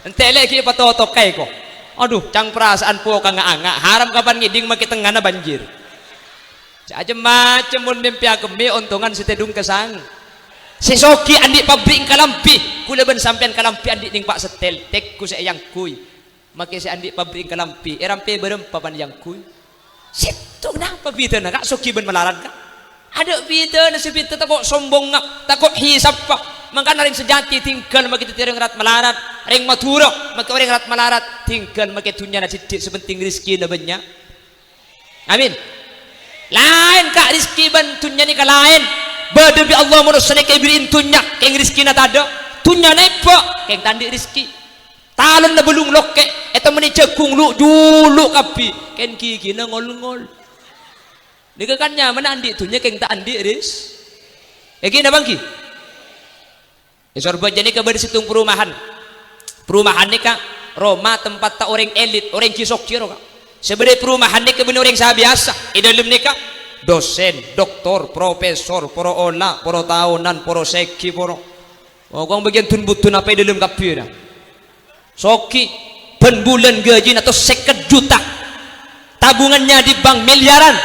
ente leki patotok kai kok aduh cang perasaan po kang anga haram kapan ngiding maki tengana banjir aja macam mun mimpi aku me untungan setedung kesang sesoki andi pabrik kalampi kula ben sampean kalampi andi ning Pak Setel tekku sayang kui maki si andi pabrik kalampi erampe berempa pan yang kui situ kenapa bida nak kak soki ben melarat kak ada bida nasi bida tak kok sombong ngak tak kok hisap pak maka ring sejati tinggal maki tireng rat melarat ring matura maka ring rat melarat tinggal maki dunia na sidik sepenting rezeki na banyak amin lain kak rezeki ban dunia ni ka lain badabi Allah menusane kay biriin dunia keng rezeki na tada dunia nepo keng tandi rezeki talon na belung loke eta meni jagung lu dulu kapi ken gigi na ngol-ngol dikekannya mana andi tunya keng tak andi ris iki na bangki sorba jani ka ber situng perumahan ni ka Roma tempat tak orang elit orang kisok kiro ka sebere perumahan ni ka ben orang sa biasa idalem ni ka dosen doktor profesor poro ola poro tahunan poro seki poro kong bagian tun butun apa idalem kapi na soki ben bulan gaji atau 50 juta tabungannya di bank miliaran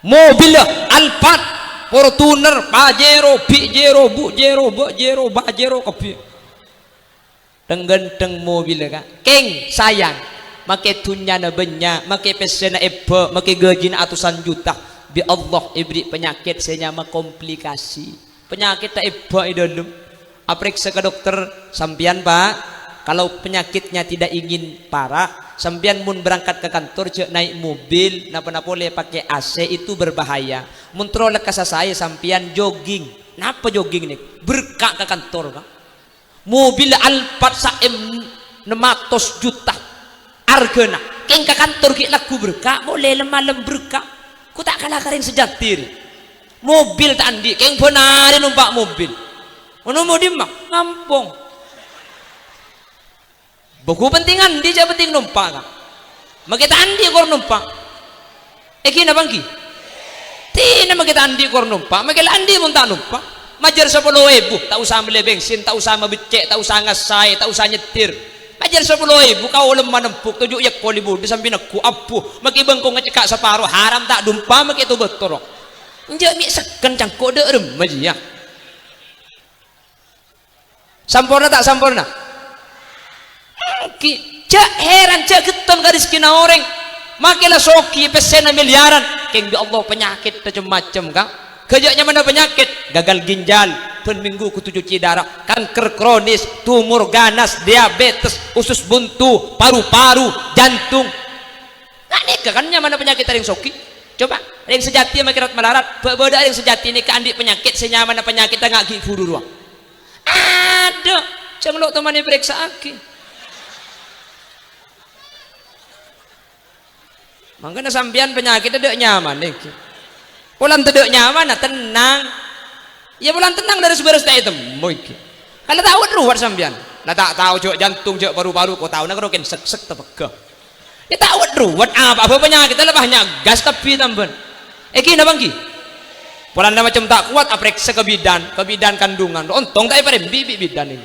mobil Alphard Fortuner Pajero Pijero Bujero Bajero Bajero kopi tenggenteng mobil kak keng sayang make tunya na banyak make pesena eba make gaji na atusan juta bi Allah ibri penyakit saya nyama komplikasi penyakit tak eba di dalam apriksa ke dokter sampian pak kalau penyakitnya tidak ingin parah sampian mun berangkat ke kantor cek naik mobil napa-napa boleh pakai AC itu berbahaya mun trolek kasa saya sampian jogging napa jogging nih berkak ke kantor kan mobil Alphard saem 600 juta argana keng ke kantor ki laku berkak boleh lemah berkak ku tak kalah karin sejatir mobil tak andi keng benari numpak mobil mau dimah ngampung buku pentingan dia penting numpak kan makita andi kor numpak eki na bangki tina makita andi kor numpak makila andi mun tak numpak majar 10.000 tak usah beli bensin tak usah mabicek tak usah ngasai tak usah nyetir majar 10.000 kau lemah nempuk tujuh ya kolibu di samping aku apuh makibang ko ngecekak separuh haram tak dumpa makito betul njak mi seken cangko de rem aja Sampurna tak sampurna? Cak heran, cak geton garis kina orang. Makilah soki pesena miliaran. Keng bi Allah penyakit macam-macam kak. Kejaknya mana penyakit? Gagal ginjal, penminggu ketujuh darah, kanker kronis, tumor ganas, diabetes, usus buntu, paru-paru, jantung. Nggak nikah kan mana penyakit ada yang soki? Coba, ada yang sejati yang makirat melarat. Beda ada yang sejati ini keandik penyakit, senyaman penyakit nggak gigi ruang. Ada, jangan lo temannya periksa aki. Makanya sampean penyakit ada nyaman nih. Pulang tidak nyaman, tenang. Ya pulang tenang dari seberes tak itu. Mungkin. Kalau tahu ruwet sampean. Nah tak tahu cok jantung cok paru-paru kau tahu nak rokin sek tepegah. Ya tahu ruwet apa penyakit lebahnya gas tapi tamban. Eki na bangki. Pulang macam tak kuat aprek ke bidan kandungan. Untung tak ipare bidan ini.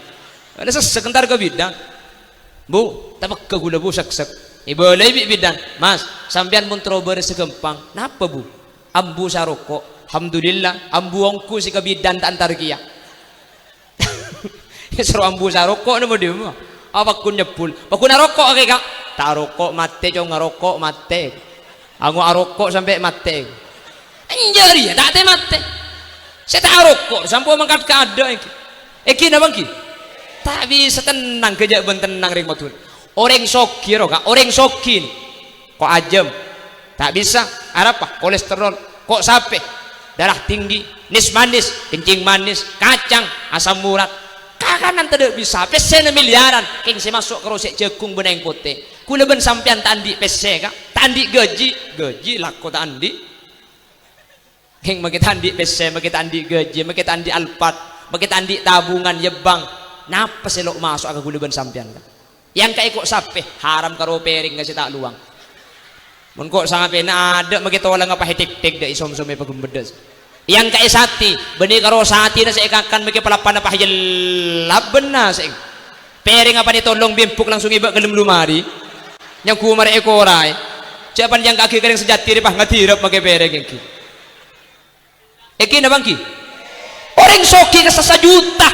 Ada sekentar ke bidan. Bu, tepegah gula bu sek. Ibu lebih bidan. Mas, sampean mun trober segempang. Napa bu? Ambu saroko, alhamdulillah, ambu ongku si kebidan tak antar kia. Seru ambu saroko nama dia mah. Apa kun nyepul? Pakun arokok ke kak? Tak rokok mate, jauh ngarokok mate. Aku arokok sampai mate. Anjir ya, tak te mate. Saya tak arokok, sampai mangkat kada. Eki na bangki. Tak bisa tenang kejak bentenang ring motor. Orang soki kak, orang soki. Kok ajem. Tak bisa, apa? Kolesterol, kok sape, darah tinggi, nis manis, kencing manis, kacang, asam urat. Kakanan tidak bisa, pesena miliaran. Keng saya masuk ke rosek jekung beneng putih. Kula ben sampean tandi pese kak, tandi gaji laku tandi. Keng maki tandi pese, maki tandi gaji, maki tandi alpat, maki tandi tabungan yebang. Napa selok masuk ke kula ben sampean kak? Yang kayak kok sape, haram karo pering ngasih tak luang. Mun kok sangat pena ada begitu orang apa hetik-tik dak isom-som pagumbedes. Yang kae sati, benih karo sati na sa ikakan bagi palapan apa jelab benar sing. Pering apa ditolong bimpuk langsung iba gelem lumari. Yang kumare ekorai. Siapan yang kaki kering sejati di pah ngatirap make pereng iki. Iki na bangki. Orang soki ke 1 juta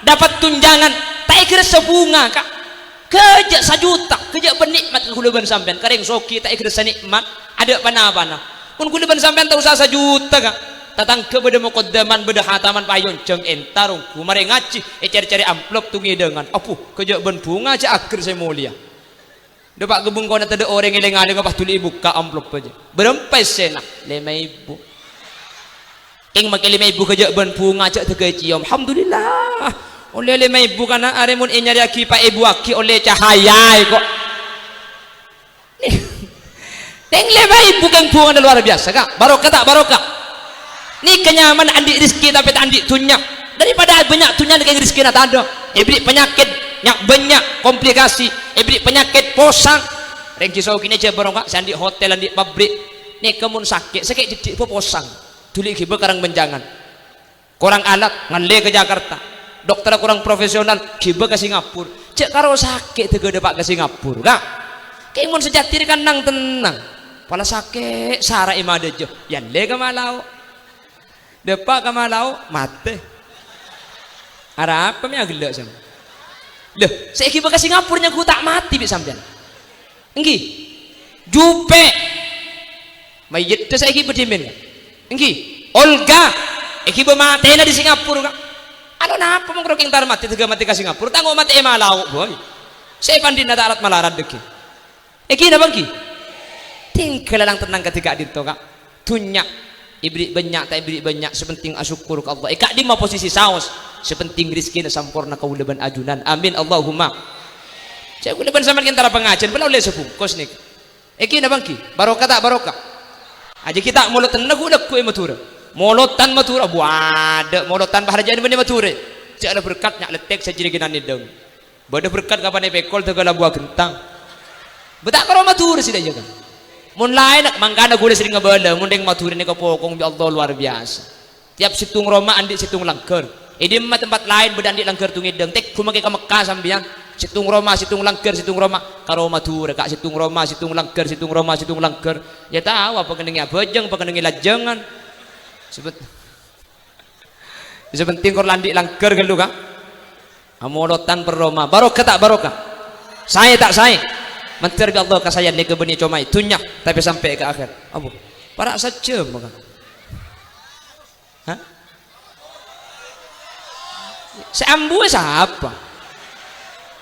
dapat tunjangan, tak kira sebunga kak. Kejak 1 juta, kejak penikmat kuluban sampean. Kareng soki tak ikut senikmat, ada pana-pana. Kun kuluban sampean tak usah 1 juta kak. Tatang ke beda muqaddaman beda hataman payon jeng entarung kumare ngaci cari-cari amplop tungi dengan apuh kejak ben bunga aja akhir saya mulia. Depak gebung kau ada orang yang ngade ngapa tuli buka amplop aja. Berempai sena 5.000. King make 5.000 kejak ben bunga aja tegay cium. Alhamdulillah. Oleh 5.000 karena aremun nyari aki pak ibu aki oleh cahaya kok. Neng 5.000 keng bunga luar biasa kak. Barokah tak barokah. Ni kenyaman andi rezeki tapi tak andi tunyak. Daripada banyak tunyak dengan rezeki nak ada. Ibrik penyakit nyak banyak komplikasi. Ibrik penyakit posang. Reng kisau kini aja barokah sandi hotel andi pabrik. Ni kemun sakit jadi posang. Tuli kiba karang benjangan. Korang alat ngalle ke Jakarta. Dokter kurang profesional kiba ke Singapura cek karo sakit tega depak ke Singapura kak kayak mun sejati kan nang tenang pala sakit sara imade jo yan le ka malau depak ka malau mate ara apa mi agel sam lho saya kiba ke Singapura nya ku tak mati bi sampean enggi jupe mayit saya kiba dimen enggi Olga kiba mati na di Singapura kak. Ano na apa mong kroking tar mati tiga mati ka Singapura tango mati malau boy. Saya pandin na alat malaran deki. Eki na bangki. Tinggal lang tenang ketika dito kak. Tunyak ibrik banyak tak ibrik banyak sepenting asyukur ke Allah. Eka di ma posisi saus sepenting rezeki na sampurna kaulaban ajunan. Amin Allahumma. Saya kuliban sama kintara pengajian bala oleh sebungkus nih. Eki na bangki. Barokah tak barokah. Aja kita mulut tenang udah ku matura. Molotan matura buada molotan baharjaan benih matura cak ada berkat nyak letek sajiri kinan nideng bada berkat kapan epekol tegala buah gentang betak karo matura sida jaga mun lain mangkana gule sering ngebala mun deng matura ni kapokong bi Allah luar biasa tiap situng Roma andi situng langker ini mah tempat lain beda andi langker tungideng tek kumake ka Mekah sambian situng Roma situng langker situng Roma karo matura kak situng Roma situng langker situng Roma situng langker ya tahu apa kenengnya bejeng apa kenengnya lajengan sepenting kor landik langker kan lu kak amolotan perroma barokah tak barokah saya tak saya menteri Allah ka saya ni ke beni comai tunyak tapi sampai ke akhir abu para saja maka hah seambu siapa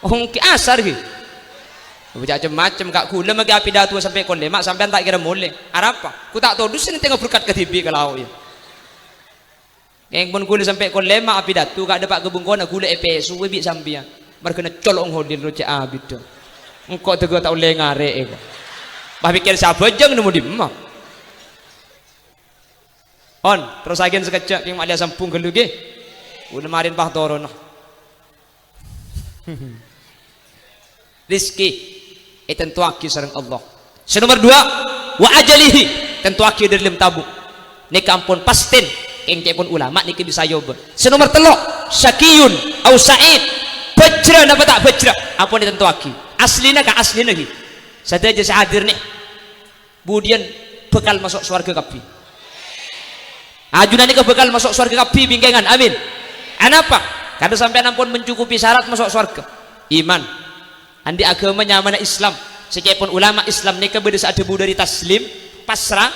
orang ki asar ki macam-macam kak kula magi api datu sampai kon lemak sampai tak kira boleh apa ku tak tahu dusin tengok berkat ke TV kalau ya yang pun kula sampai kon lemak api datu kak dapat gebung kona kula EPS suwe bi sambian mar kena colong hodil roce abid tu engkau tego tak boleh ngarek eko bah pikir siapa jeng nemu di emak on terus agen sekejap yang mak dia sampung gelu ge udah marin bah torono rizki tentu aki sareng Allah. Senomor 2 wa ajalihi tentu aki dari lem tabu. Nek ampun pastin engke pun ulama niki bisa yoba. Senomor 3 syakiyun au sa'id. Bajra napa tak bajra? Ampun tentu aki. Aslina ka aslina ki. Sadaja hadir nih. Budian bekal masuk surga kapi. Ajunan ini bekal masuk surga kapi bingkengan. Amin. Kenapa? Karena sampai ampun mencukupi syarat masuk surga. Iman. Andi agamanya mana Islam sekepun ulama Islam nika beda sadebu dari taslim pasrah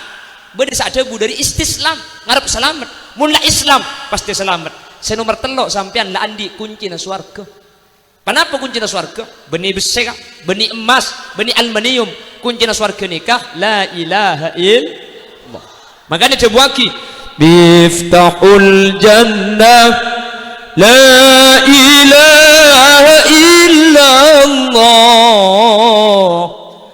beda sadebu dari istislam ngarep selamat mun la Islam pasti selamat senomor 3 sampean la andi kunci na swarga kenapa kunci na swarga benih besi benih emas benih aluminium kunci na swarga nikah la ilaha illallah makanya jebuaki biftahul jannah la ilaha illallah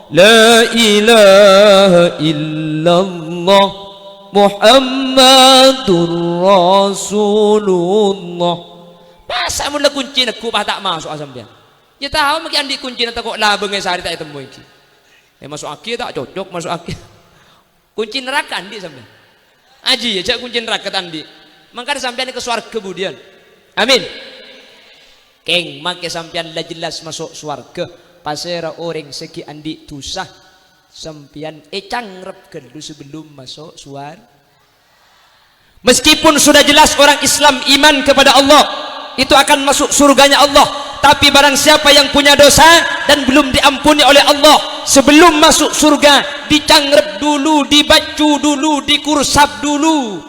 la ilaha illallah Muhammadur Rasulullah masa mula kunci nak ku tak masuk sampean ya tahu mungkin andi kunci nak kok labeng sehari tak temu iki masuk aki tak cocok masuk aki kunci neraka andi sampean aji aja kunci neraka andi mangkane sampean ke swarga kemudian amin keng make sampean lah jelas masuk swarga pasera orang segi andi tusah sampean cangrep gelu sebelum masuk swarga meskipun sudah jelas orang Islam iman kepada Allah itu akan masuk surganya Allah tapi barang siapa yang punya dosa dan belum diampuni oleh Allah sebelum masuk surga dicangrep dulu dibacu dulu dikursap dulu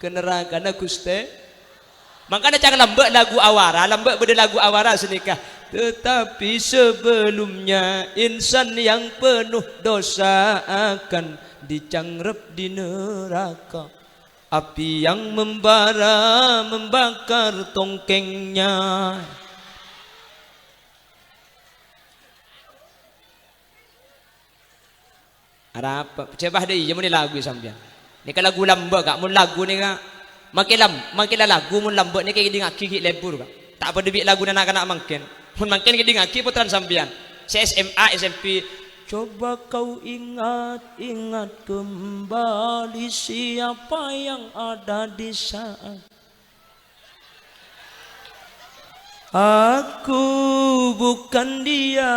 ke neraka na Gusti makanya jangan lambek lagu awara lambek beda lagu awara senikah tetapi sebelumnya insan yang penuh dosa akan dicangrep di neraka api yang membara membakar tongkengnya ada apa coba deh jamu ni lagu sampean ni kan lagu lambak kak mun lagu ni kak makin lagu mun lambak ni kayak dengar kiki lebur kak tak apa debik lagu anak-anak makin mun makin kayak dengar kiki putran sampean SMA SMP coba kau ingat kembali siapa yang ada di saat aku bukan dia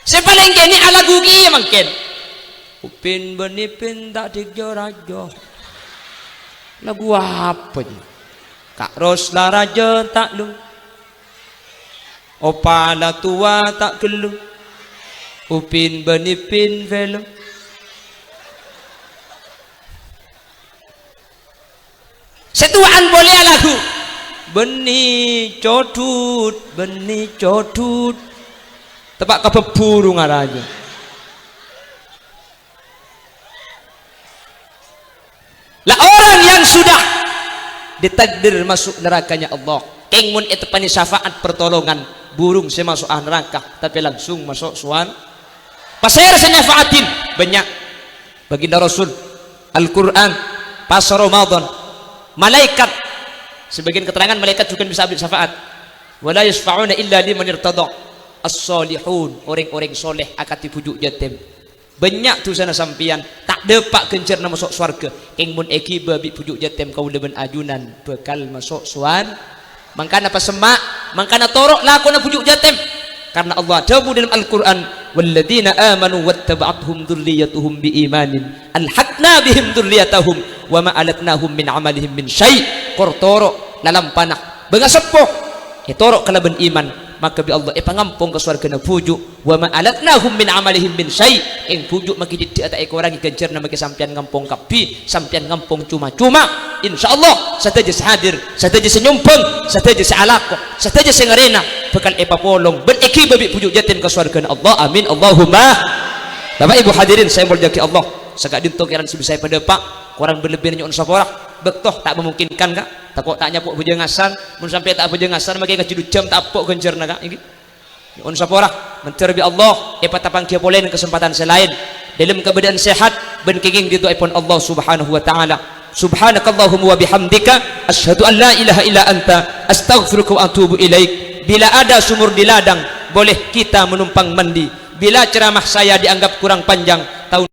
sepaling kini ala gugi mungkin upin benipin tak dijorajo lagu apa ni kak rosla raja tak lu opala tua tak gelu upin benipin film setuaan boleh lagu benih codut tepak kebeburu ngaraja lah orang yang sudah ditakdir masuk nerakanya Allah kengmun itu pani syafaat pertolongan burung saya masuk neraka tapi langsung masuk suan pasir senyafaatin banyak baginda Rasul Al-Quran pas Ramadan malaikat sebagian keterangan malaikat juga bisa ambil syafaat wala yasfa'una illa liman irtada as-salihun orang-orang soleh akan dipujuk jatim banyak tu sana sampian tak depak kencer nak masuk surga keng mun eki babi pujuk jatim kau leben ajunan bekal masuk suan mangkana apa semak mangkana torok lah kau nak pujuk jatim karena Allah jawab dalam Al-Quran walladzina amanu wattaba'athum dzurriyyatuhum biimanin alhaqna bihim dzurriyyatahum wa ma alatnahum min amalihim min syai'. Kortoro lalampanah beunga sepuh toro kalaban iman maka bi Allah pangampung ke surga na puju wa ma alatnahum min amalihim min syai'. Ing puju maki didi ata ekorangi gancerna maki sampean ngampung kapi sampean ngampung cuma-cuma insyaallah sataja hadir sataja senyumpeng sataja sealako sataja sengarena bekal papolong ben iki babi puju jatin ke surga Allah amin Allahumma. Bapak Ibu hadirin saya mulyaki Allah sagak dinto kiran sibisay pada pak kurang berlebih nyon saporah bektoh tak memungkinkan kak takut tak nyapuk bejengasan mun sampai tak bejengasan maki kacidu jam tak apok gencerna kak iki nyon saporah menterbi Allah patapang kia polen kesempatan selain dalam keadaan sehat ben kenging dituipun Allah Subhanahu wa taala. Subhanakallahumma wa bihamdika asyhadu an la ilaha illa anta astaghfiruka wa atubu ilaik. Bila ada sumur di ladang boleh kita menumpang mandi. Bila ceramah saya dianggap kurang panjang tahun